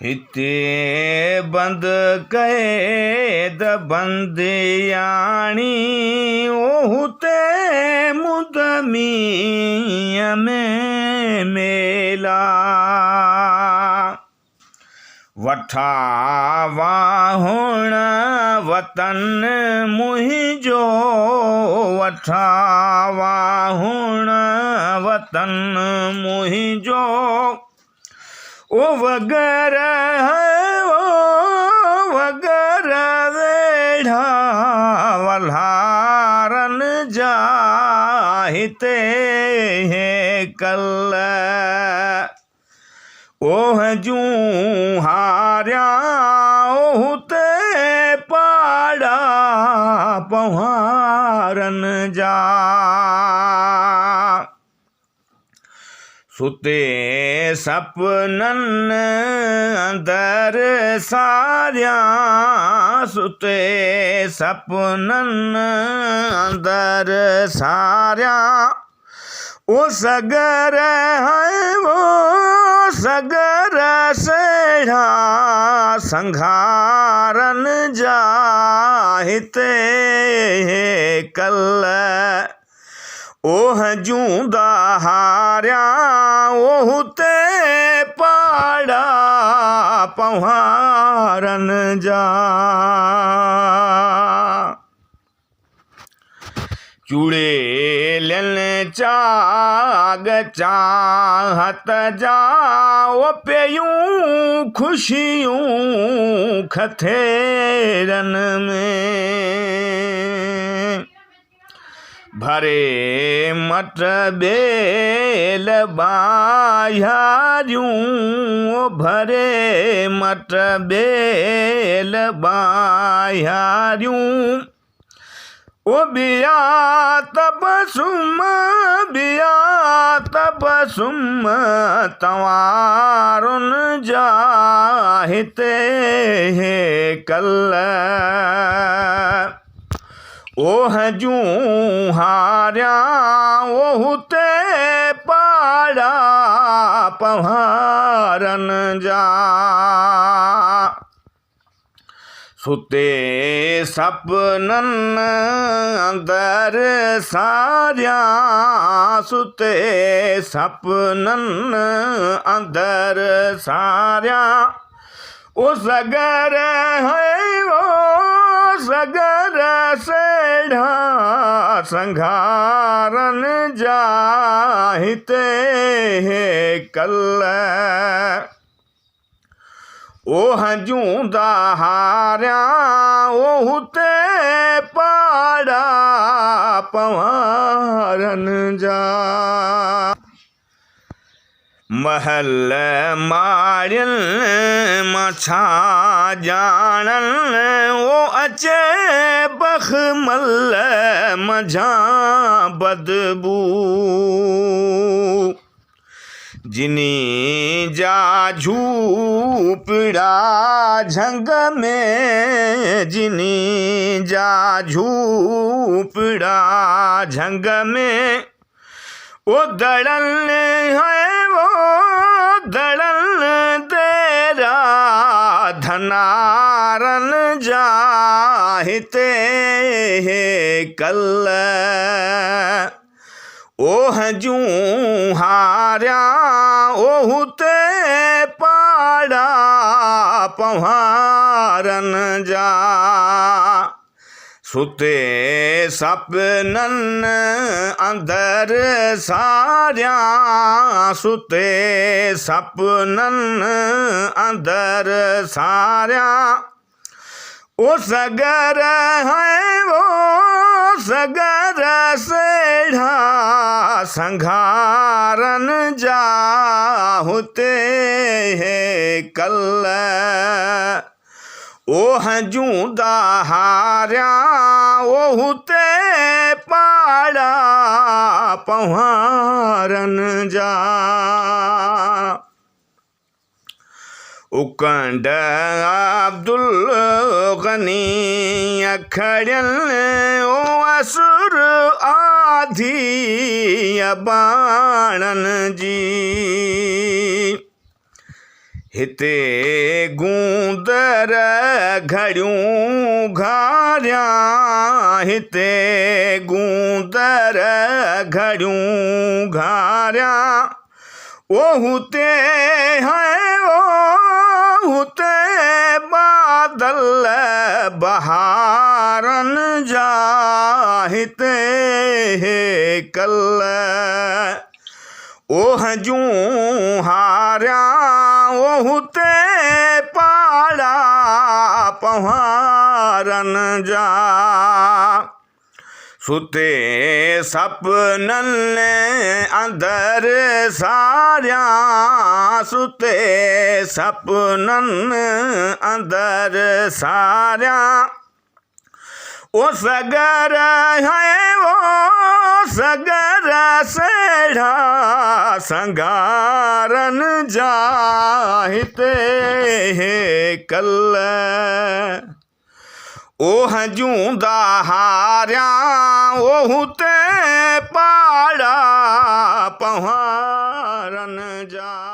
हिते बंद कैद बंदियाणी ओहुते मुदमी में मेला वठा वाहुण वतन मुहिंजो वठा वाहुण वतन मुहिंजो ओ वग़ैरह वेढ़ा वल्हारन जा हिते कल ओह जूं हारिया ओहुते पाड़ा पहारन जा सुते सपनन अंदर सारिया सुते सपनन अंदर सारिया ओ सगर है वो सगर सेढ़ा संघारन जा हिते कल ओह जूंदा हारिया ओहुते पाड़ा पहारन जा चुड़ेलन चाग चाहत जाओ पेयूं खुशियूं खथेरन में भरे मट बेल बाह्यारियूं भरे मट बेल बाह्यारियूं ओ बिया तबसुम तवारुन जा हिते कल ओह जूं हारिया ओहुते पाड़ा पहारन जा सुते सपनन अंदर सारिया सुते सपनन अंदर सारिया ओ सगर है वो सगर सेढ़ा संघारन जा हिते कल ओह जूंदा हारिया ओहुते पाड़ा पहारन जा महल मारियल मछा जानन ओ अचे बखमल मझा बदबू जिनी जा झूपड़ा झंग में जिनी जा झूपड़ा झंग में ओ दड़न है वो दड़न तेरा धनारन जा हिते कल ओह जूं हारिया ओहुते पाड़ा पहारन जा सुते सपनन अंदर सारिया सुते सपनन अंदर सारिया ओ सगर है वो सगर सेढ़ा संघारन जा होते कल ओह जूंदा हारिया ओहुते पाड़ा पहारन जा उकंड अब्दुल गनी अखड़ियल ओ असुर आधी अबाणन जी हिते गूंदर घड़ियूं घारियां, हिते गूंदर घड़ियूं घारियां, ओ हुते है ओ हुते बादल बहारन जा, हिते कल ओह जूं हारियां, ओ हुते पाड़ा पहारन जा, सुते सपनन अंदर सारियां, सुते सपनन अंदर सारियां, ओ सगर है ओ सगर सेढ़ा संगारन जा, हिते कल ओह जूंदा हारियां, ओ हुते पाड़ा पहारन जा।